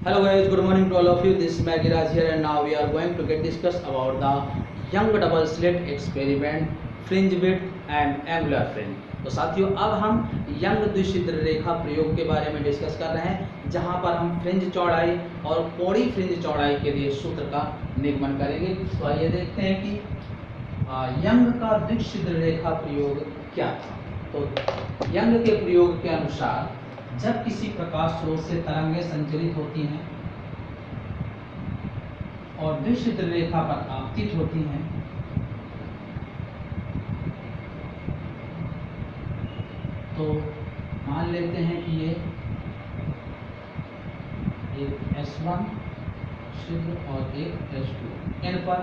Hello guys, good morning to all of you. This is Magiraj here and now we are going to get discuss about the young double slit experiment, fringe width and angular fringe. तो साथियों अब हम young द्विशिद्र रेखा प्रयोग के बारे में discuss कर रहे हैं, जहां पर हम फ्रिंज चौड़ाई और कोणी फ्रिंज चौड़ाई के लिए सूत्र का निगमन करेंगे। तो आइए देखते हैं कि यंग का द्विशिद्र रेखा प्रयोग क्या था। तो यंग के प्रयोग के अनुसार जब किसी प्रकाश स्रोत से तरंगें संचरित होती हैं और द्विशिद्र रेखा पर आपतित होती हैं, तो मान लेते हैं कि ये एक S1 छिद्र और एक S2 इन पर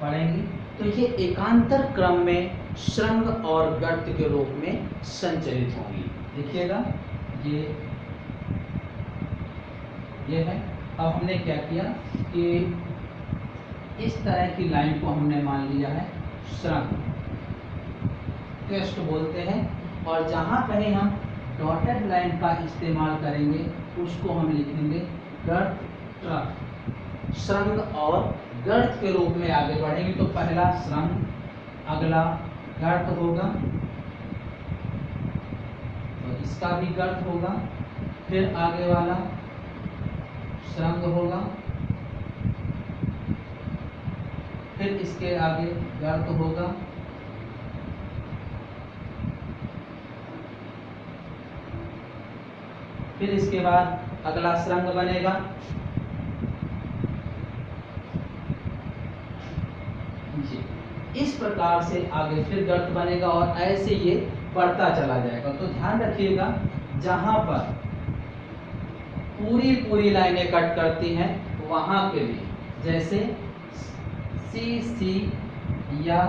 पड़ेंगी, तो ये एकांतर क्रम में श्रृंग और गर्त के रूप में संचरित होंगी। देखिएगा ये है। अब हमने क्या किया कि इस तरह की लाइन को हमने मान लिया है श्रृंग, टेस्ट बोलते हैं, और जहां कहीं हम डॉटेड लाइन का इस्तेमाल करेंगे उसको हम लिखेंगे गर्त ट्रफ। श्रृंग और गर्त के रूप में आगे बढ़ेंगे, तो पहला श्रृंग, अगला गर्त होगा, तो इसका भी गर्त होगा, फिर आगे वाला श्रृंग होगा, फिर इसके आगे गर्त होगा, फिर इसके बाद अगला श्रृंग बनेगा, इस प्रकार से आगे फिर गर्त बनेगा और ऐसे ये बढ़ता चला जाएगा। तो ध्यान रखिएगा जहां पर पूरी लाइनें कट करती हैं वहां के लिए, जैसे CC या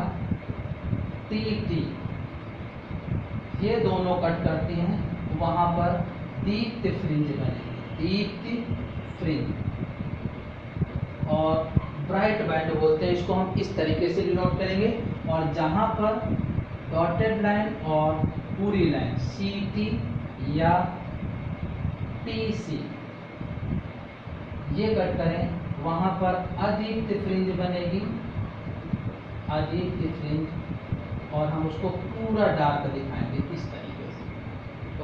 TT ये दोनों कट करती हैं, वहां पर दीप्त फ्रिंज बनेगी, दीप्त फ्रिंज। और ब्राइट बैंड बोलते हैं इसको, हम इस तरीके से डिनोट करेंगे। और जहां पर डॉटेड लाइन और पूरी लाइन CT या TC ये कट करें, वहां पर अदीप्त फ्रिंज बनेगी, अदीप्त फ्रिंज, और हम उसको पूरा डार्क दिखाएंगे इस तरीके से।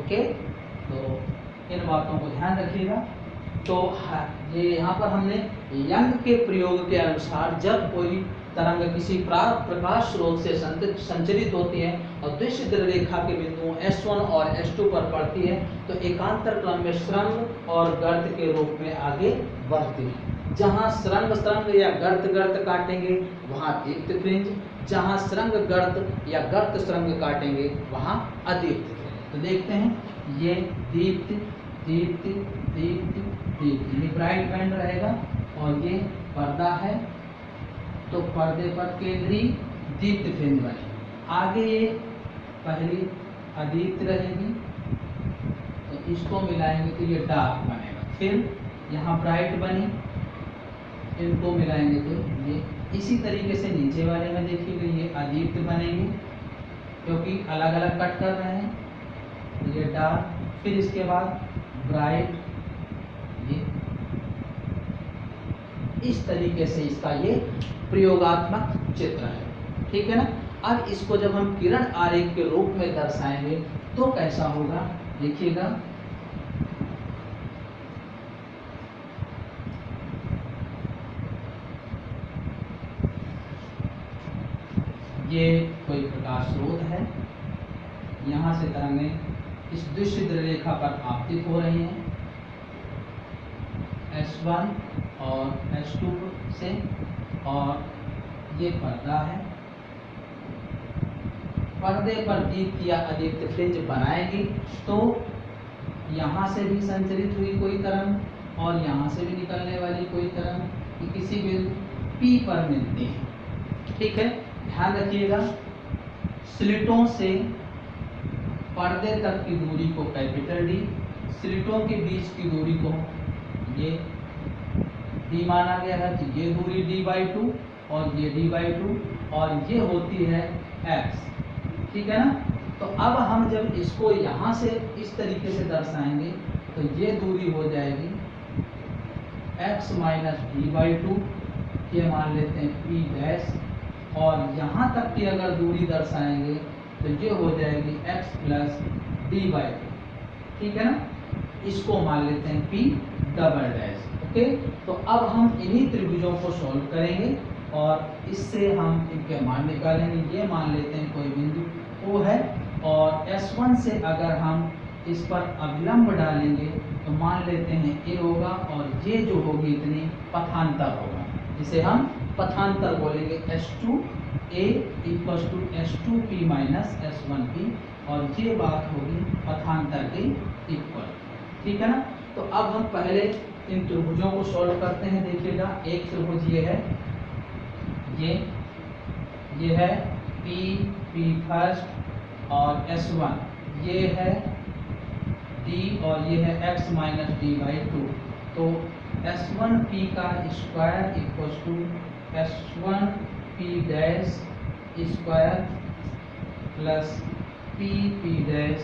ओके, तो इन बातों को ध्यान रखिएगा। तो ये यहाँ पर हमने यंग के प्रयोग के अनुसार जब कोई तरंग किसी प्रकाश स्रोत से संचरित होती है और द्विशिद्र रेखा के बिंदुओं S1 और S2 पर पड़ती है, तो एकांतर क्रम में श्रृंग और गर्त के रूप में आगे बढ़ती है। जहाँ श्रृंग या गर्त काटेंगे वहाँ दीप्त फ्रिंज, जहाँ श्रृंग गर्त या गर्त श्रृंग काटेंगे वहाँ अदीप्त फ्रिंज। तो देखते हैं, ये दीप्त दीप्त दीप्त दीप्त, ये ब्राइट बैंड रहेगा, और ये पर्दा है, तो पर्दे पर केंद्रीय दीप्त फ्रिंज बनेगी। आगे ये पहली अदीप्त रहेगी, तो इसको मिलाएंगे तो ये डार्क बनेगा। फिर यहाँ ब्राइट बनी, इनको मिलाएंगे तो ये इसी तरीके से नीचे वाले में देखिएगा ये अदीप्त बनेगी, क्योंकि अलग अलग कट कर रहे हैं, तो ये डार्क, फिर इसके बाद ब्राइट, ये इस तरीके से इसका ये प्रयोगात्मक चित्र है। ठीक है ना। अब इसको जब हम किरण आरेख के रूप में दर्शाएंगे तो कैसा होगा, देखिएगा। ये कोई प्रकाश स्रोत है, यहाँ से तरंगें इस द्विशिद्र रेखा पर आपतित हो रही हैं, S1 और S2 से, और ये पर्दा है, पर्दे पर दीप्त या अदीप्त फ्रिंज बनाएगी, तो यहाँ से भी संचरित हुई कोई तरंग और यहाँ से भी निकलने वाली कोई तरंग किसी बिंदु P पर मिलती है। ठीक है, ध्यान रखिएगा। स्लिटों से पर्दे तक की दूरी को कैपिटल D, स्लिटों के बीच की दूरी को ये D माना गया है, कि ये दूरी D/2 और ये D/2, और ये होती है X। ठीक है ना। तो अब हम जब इसको यहाँ से इस तरीके से दर्शाएंगे तो ये दूरी हो जाएगी x minus D by to, ये मान लेते हैं p डैश, और यहाँ तक की अगर दूरी दर्शाएंगे तो ये हो जाएगी x plus D by to, ठीक है ना। इसको मान लेते हैं p डबल डैश। ओके, तो अब हम इन्हीं त्रिभुजों को सॉल्व करेंगे और इससे हम इनके मान निकालेंगे। ये मान लेते हैं कोई बिंदु O है, और S1 से अगर हम इस पर अभिलंब डालेंगे तो मान लेते हैं A होगा, और ये जो होगी इतनी पथांतर होगा, जिसे हम पथांतर बोलेंगे। S2A equals to S2P minus S1P, और ये बात होगी पथांतर के इक्वल, ठीक है ना। तो अब हम पहले इन त्रिभुजों को सॉल्व करते हैं। देखिएगा, एक त्रिभुज ये है, ये है P फर्स्ट, और S1 ये है D, और ये है x minus D by two. तो S1P का square equals to S1P dash square plus P dash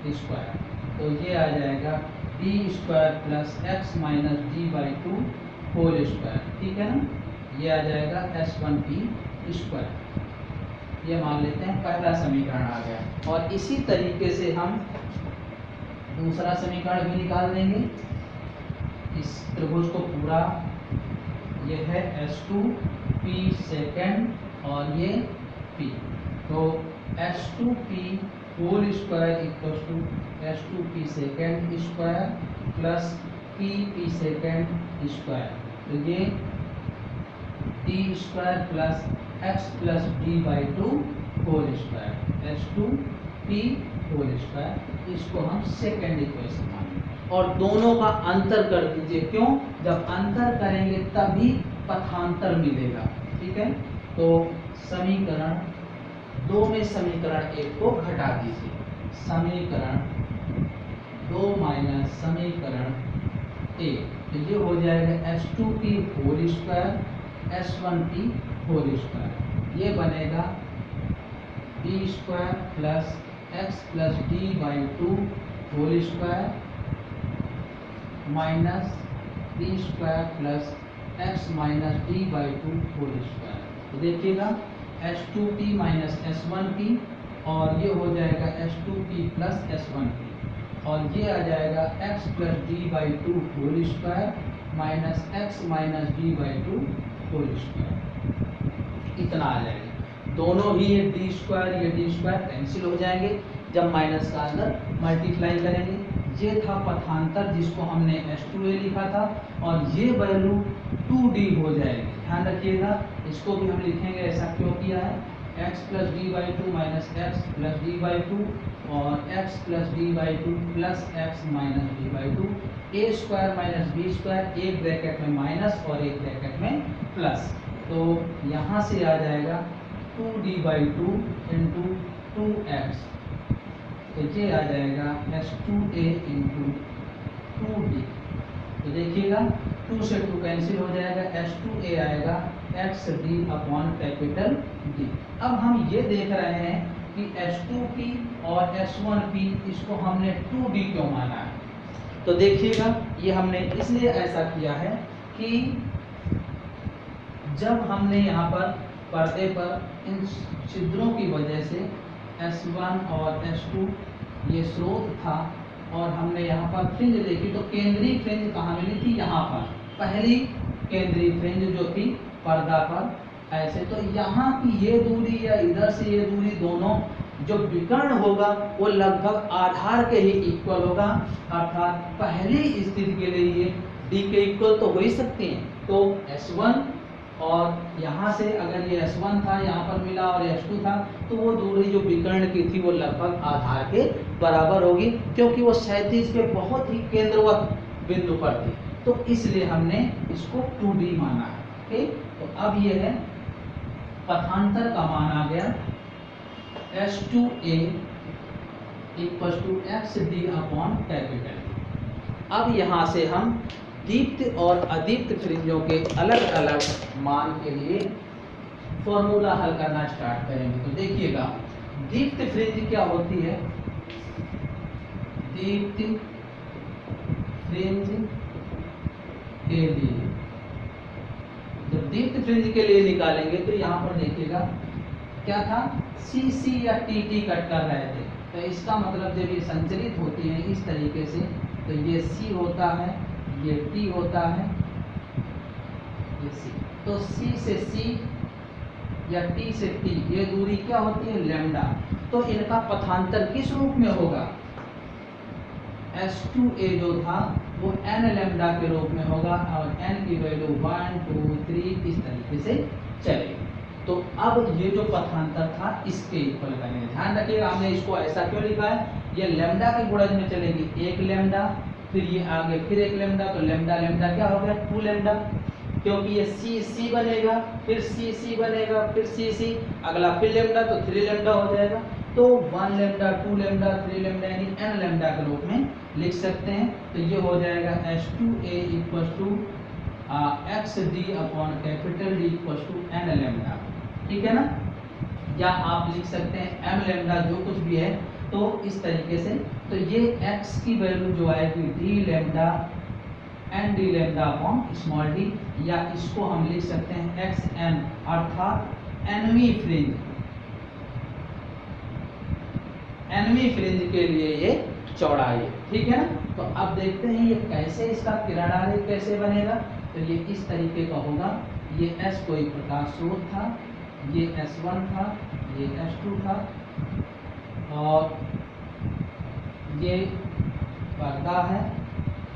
square, तो ये आ जाएगा D square plus x minus D by two whole square, ठीक है ना। ये आ जाएगा S1P स्क्वायर, ये मान लेते हैं पहला समीकरण आ गया। और इसी तरीके से हम दूसरा समीकरण भी निकाल देंगे। इस त्रिभुज को पूरा, ये है S2P सेकेंड और ये P, तो S2P whole square equals to S2P second square plus P second square, तो ये D square plus x plus D by two whole square, S2P whole square, इसको हम सेकेंड इक्वेशन मानेंगे। और दोनों का अंतर कर दीजिए, क्यों? जब अंतर करेंगे तभी पथांतर मिलेगा, ठीक है। तो समीकरण 2 में समीकरण 1 को घटा दीजिए, समीकरण 2 माइनस समीकरण 1, तो ये हो जाएगा S2P whole square S1P whole square, ये बनेगा D square plus x plus D by two whole square minus D square plus x minus D by two whole square. तो देखिएगा S2P माइनस S1P, और ये हो जाएगा S2P प्लस S1P, और ये आ जाएगा x plus D by two whole square minus x minus D by two whole square, इतना आ जाएगा। दोनों ही ये डी स्क्वायर कैंसिल हो जाएंगे जब माइनस का अंदर मल्टीप्लाई करेंगे। ये था पथांतर जिसको हमने S2A लिखा था, और ये वैल्यू 2D हो जाएगी, ध्यान रखिएगा। इसको भी हम लिखेंगे, ऐसा क्यों किया है, x plus D by two minus X plus D by two, और x plus D by two plus X minus D by two, A square minus B square, एक ब्रैकेट में माइनस और एक ब्रैकेट में प्लस, तो यहाँ से आ जाएगा 2D by two into 2x, तो ये आ जाएगा S2A इंटू 2D। तो देखिएगा 2 से 2 कैंसिल हो जाएगा, S2A आएगा XD अपॉन कैपिटल D। अब हम ये देख रहे हैं कि S2P और S1P इसको हमने 2D क्यों माना है। तो देखिएगा, ये हमने इसलिए ऐसा किया है कि जब हमने यहाँ पर पर्दे पर इन छिद्रों की वजह से S1 और S2 ये स्रोत था, और हमने यहाँ पर फ्रिंज देखी, तो केंद्रीय फ्रिंज कहाँ मिली थी, यहाँ पर पहली केंद्रीय फ्रिंज जो थी पर्दा पर ऐसे। तो यहाँ की ये दूरी या इधर से ये दूरी, दोनों जो विकर्ण होगा वो लगभग आधार के ही इक्वल होगा, अर्थात पहली स्थिति के लिए ये D के इक्वल तो हो ही सकते हैं। तो S1 और यहाँ से अगर ये S1 था यहाँ पर मिला और S2 था, तो वो दूरी जो विकर्ण की थी वो लगभग आधार के बराबर होगी, क्योंकि वो क्षैतिज के बहुत ही केंद्रवत बिंदु पर थी। तो इसलिए हमने इसको 2D माना है। ठीक, तो अब ये है पथांतर का मान आ गया S2A equal to XD upon capital. अब यहाँ से हम दीप्त और अदीप्त फ्रिंजों के अलग अलग मान के लिए फॉर्मूला हल करना स्टार्ट करेंगे। तो देखिएगा, दीप्त फ्रिंज क्या होती है, दीप्त फ्रिंज के लिए, जब दीप्त फ्रिंज के लिए निकालेंगे तो यहाँ पर देखिएगा क्या था, सी सी या टी टी कट कर रहे थे, तो इसका मतलब जब ये संचरित होती है इस तरीके से तो ये सी होता है, ये टी होता है, ये सी, तो सी से सी या टी से टी ये दूरी क्या होती है, लैम्डा। तो इनका पथांतर किस रूप में होगा, S2A जो था वो n लैम्डा के रूप में होगा और n की वैल्यू 1 2 3 इस तरीके से चलेगी। तो अब ये जो पथांतर था इसके इक्वल करेंगे। ध्यान रखिएगा हमने इसको ऐसा क्यों लिखा है, ये लैम्डा के गुणज में चलेगी, एक लैम्डा फिर ये आगे फिर एक लैम्डा, तो लैम्डा लैम्डा क्या हो गया 2 लैम्डा, क्योंकि ये सी सी बनेगा फिर सी सी बनेगा फिर सी सी, अगला फिर लैम्डा तो 3 लैम्डा हो जाएगा। तो 1 लैम्डा 2 लैम्डा 3 लैम्डा यानी n लैम्डा के रूप में लिख सकते हैं। तो ये हो जाएगा S2A equal to XD upon capital D equal to n lambda, ठीक है ना। या आप लिख सकते हैं m लैम्डा जो कुछ भी है तो इस तरीके से, तो ये x की वैल्यू जो आएगी d lambda n d lambda upon small d, या इसको हम लिख सकते हैं xn अर्थात nवीं फ्रिंज, nवीं फ्रिंज के लिए ये चौड़ाई, ठीक है ना। तो अब देखते हैं ये कैसे इसका किरण आरेख कैसे बनेगा। तो ये इस तरीके का होगा, ये S कोई प्रकाश स्रोत था, ये S1 था, ये S2 था और ये पर्दा है।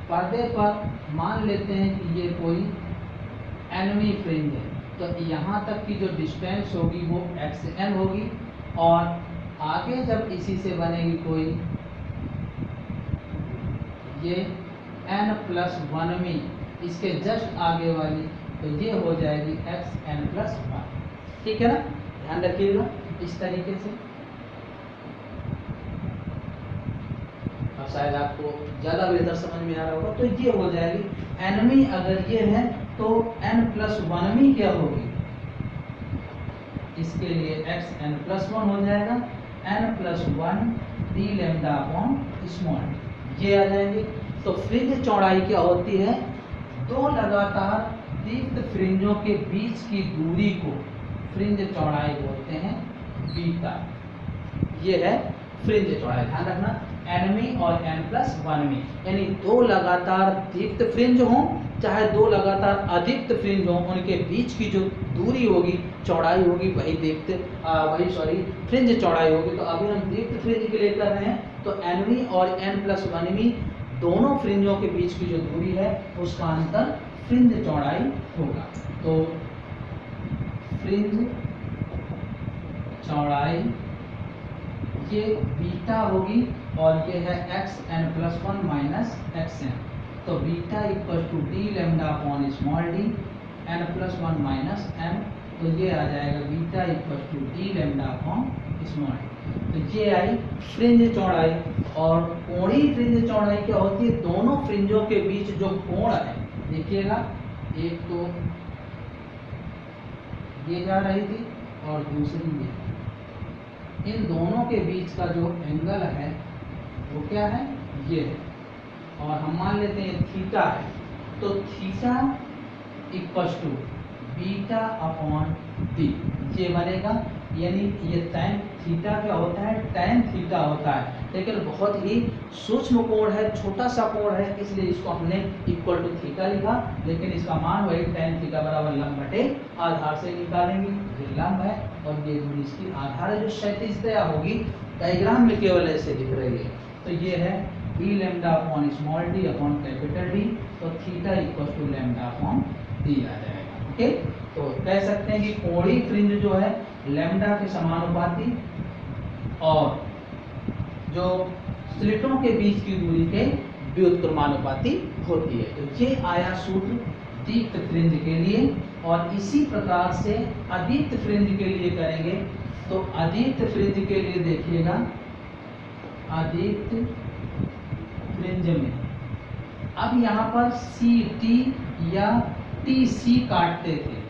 पर्दे पर मान लेते हैं कि ये कोई nवीं फ्रिंज है, तो यहाँ तक की जो डिस्टेंस होगी वो xn होगी और आगे जब इसी से बनेगी कोई ये n+1वीं इसके जस्ट आगे वाली, तो ये हो जाएगी xn+1, ठीक है ना। ध्यान रखिएगा इस तरीके से, अब शायद आपको ज़्यादा बेहतर समझ में आ रहा होगा। तो ये हो जाएगी nवीं, अगर ये है तो n+1वीं क्या होगी, इसके लिए xn+1 हो जाएगा n+1 d lambda upon small, ये आ जाएंगे। तो फ्रिंज चौड़ाई क्या होती है, दो लगातार दीप्त फ्रिंजों के बीच की दूरी को फ्रिंज चौड़ाई बोलते हैं बीटा, ये है फ्रिंज चौड़ाई। ध्यान रखना nवीं और n+1वीं, यानी दो लगातार दीप्त फ्रिंज हों चाहे दो लगातार अदीप्त फ्रिंज हों, उनके बीच की जो दूरी होगी चौड़ाई होगी वही फ्रिंज चौड़ाई होगी। तो अभी हम दीप्त फ्रिंज के लिए कर रहे हैं, तो nवीं और n+1वीं दोनों फ्रिंजों के बीच की जो दूरी है उसका अंतर फ्रिंज चौड़ाई होगा। तो फ्रिंज चौड़ाई ये बीटा होगी और ये है xn+1 माइनस xn, तो beta equal to d lambda upon small d n+1 minus m, तो ये आ जाएगा beta equal to d lambda upon small d। तो ये आई फ्रिंज चौड़ाई। और कोणीय फ्रिंज चौड़ाई क्या होती है, दोनों फ्रिंजों के बीच जो कोण है, देखिएगा एक तो ये जा रही थी और दूसरी ये, इन दोनों के बीच का जो एंगल है वो क्या है, ये है, और हम मान लेते हैं थीटा है, तो theta equal to beta upon D ये बनेगा। यानी ये टैन थीटा क्या होता है, टैन थीटा होता है, लेकिन बहुत ही सूक्ष्म कोण है, छोटा सा कोण है, इसलिए इसको हमने इक्वल टू थीटा लिखा, लेकिन इसका मान वही टैन थीटा बराबर लंब बटे आधार से निकालेंगे। ये लंब है और ये दूरी इसकी आधार है जो क्षैतिजतया होगी, डायग्राम में केवल ऐसे दिख रही है। तो ये है d lambda upon small d upon capital D, तो theta equal to lambda upon d आ जाएगा। ओके, तो कह सकते हैं कि कोणीय फ्रिंज जो है लैम्डा के समानुपाती और जो स्लिटों के बीच की दूरी के व्युत्क्रमानुपाती होती है। तो ये आया सूत्र दीप्त फ्रिंज के लिए, और इसी प्रकार से अदीप्त फ्रिंज के लिए करेंगे। तो अदीप्त फ्रिंज के लिए देखिएगा, अदीप्त फ्रिंज में अब यहाँ पर CT या TC काटते थे,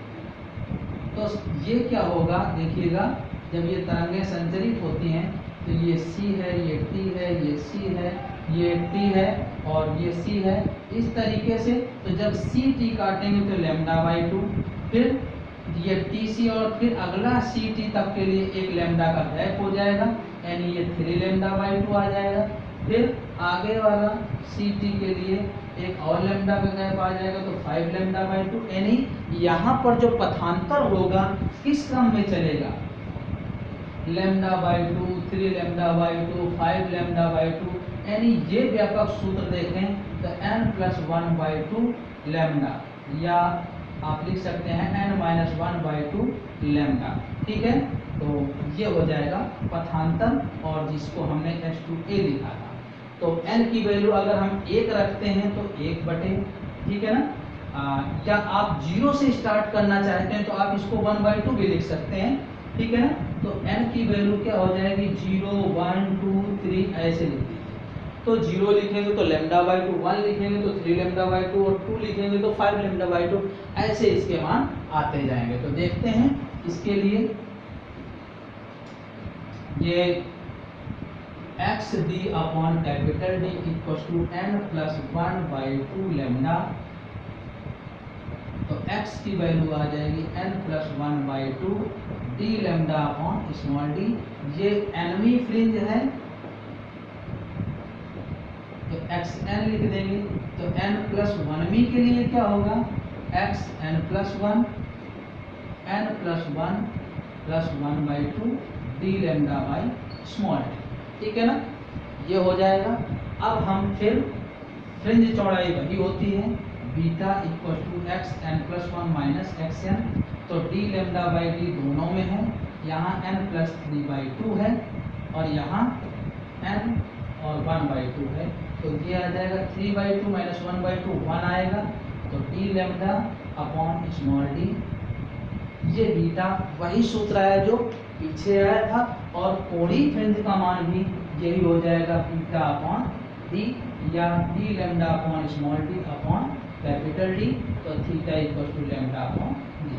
तो ये क्या होगा, देखिएगा जब ये तरंगें संचरित होती हैं तो ये C है, ये T है, ये C है, ये T है, और ये सी है इस तरीके से। तो जब सी टी काटेंगे तो लैम्डा बाई 2, फिर ये टी सी और फिर अगला सी टी तक के लिए एक लैम्डा का गैप हो जाएगा, यानी ये 3 लैम्डा बाई 2 आ जाएगा। फिर आगे वाला सी टी के लिए एक और लैम्डा का गैप आ जाएगा तो 5 लैम्डा बाई 2, यानी यहाँ पर जो पथांतर होगा किस क्रम में चलेगा, lambda by 2, 3 lambda by 2, 5 lambda by 2, यानी ये व्यापक सूत्र देखें तो n+1/2 लैम्डा, या आप लिख सकते हैं n-1/2 लैम्डा। ठीक है, तो ये हो जाएगा पथांतर, और जिसको हमने H2A लिखा था। तो n की वैल्यू अगर हम 1 रखते हैं तो 1/, ठीक है ना, या आप 0 से स्टार्ट करना चाहते हैं तो आप इसको 1/2 भी लिख सकते हैं, ठीक है ना। तो n की वैल्यू क्या हो जाएगी, 0, 1, 2, 3 ऐसे लिख दीजिए। तो 0 लिखेंगे तो लैम्डा बाई 2, 1 लिखेंगे तो 3 लैम्डा बाई 2, और 2 लिखेंगे तो 5 लैम्डा बाई 2, ऐसे इसके मान आते जाएंगे। तो देखते हैं इसके लिए, ये X D upon capital D equals to n+1/2 lambda. तो x की वैल्यू आ जाएगी n+1/2 D lambda upon small D. ये nवीं फ्रिंज है तो xn लिख देंगे। तो n+1वीं के लिए क्या होगा, xn+1 n+1 D lambda by small D, ठीक है ना, ये हो जाएगा। अब हम फिर फ्रिंज चौड़ाई वही होती है, beta equal to xn+1 minus xn। तो डी लैम्डा बाई डी दोनों में है, यहाँ n+3/2 है और यहाँ n और 1/2 है। तो ये आ जाएगा 3/2 माइनस 1/2 1 आएगा। तो D lambda upon small D, ये बीटा वही सूत्र आया जो पीछे आया था, और कोणीय फ्रिंज का मान भी यही हो जाएगा, बीटा अपॉन डी, या D lambda upon small D upon capital D. तो theta equal to lambda upon D,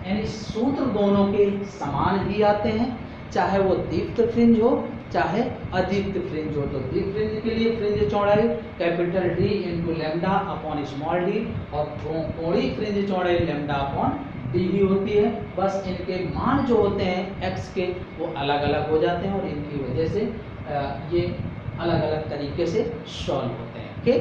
यानी सूत्र दोनों के समान ही आते हैं, चाहे वो दीप्त फ्रिंज हो चाहे अदीप्त फ्रिंज हो। तो दीप्त फ्रिंज के लिए फ्रिंज चौड़ाई capital D into lambda upon small D, और कोणीय फ्रिंज चौड़ाई लैम्डा अपॉन डी ही होती है। बस इनके मान जो होते हैं x के वो अलग अलग हो जाते हैं, और इनकी वजह से ये अलग अलग तरीके से सॉल्व होते हैं। ओके।